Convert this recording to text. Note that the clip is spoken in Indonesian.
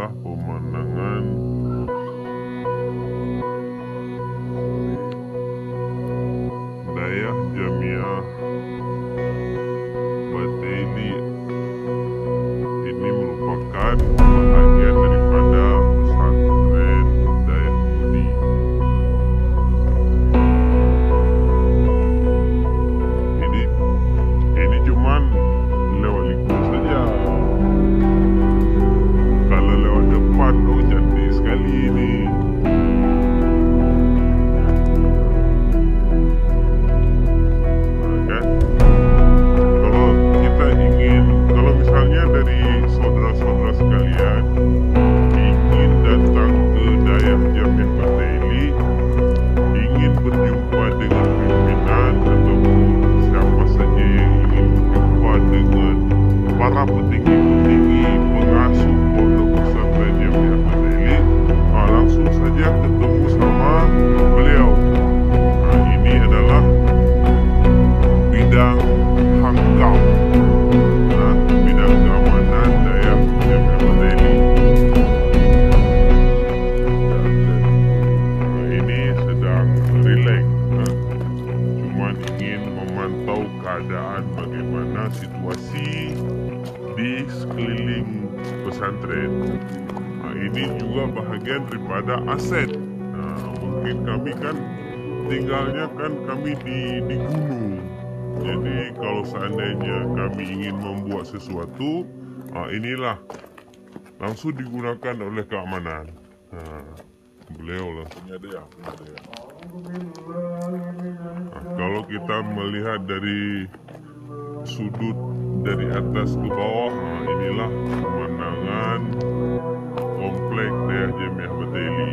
adalah pemandangan Dayah Jamiah Bataili. Ini merupakan bahagian daripada pesantren Dayah Budi. Ini cuman lewat lingkup saja. Kalau lewat depan, oh cantik sekali ini. Kan? Kalau kita ingin, kalau misalnya dari saudara-saudara sekalian ingin datang ke Dayah Jamiah Bataili, ingin berjumpa dengan pimpinan ataupun siapa saja yang ingin berjumpa dengan para petinggi-petinggi pengasuh pondok pesantren Jamiah Bataili, langsung saja ketemu sama beliau. Ini adalah bidang hangkau, bidang keamanan Dayah Jamiah Bataili. Ini sedang relax, cuman ingin memantau keadaan bagaimana situasi di sekeliling pesantren. Ini juga bahagian daripada aset. Mungkin kami kan tinggalnya kami di gunung. Jadi kalau seandainya kami ingin membuat sesuatu, inilah langsung digunakan oleh keamanan. Beliau lah. Kalau kita melihat dari sudut dari atas ke bawah, inilah pemandangan komplek Dayah Jamiah Bataili.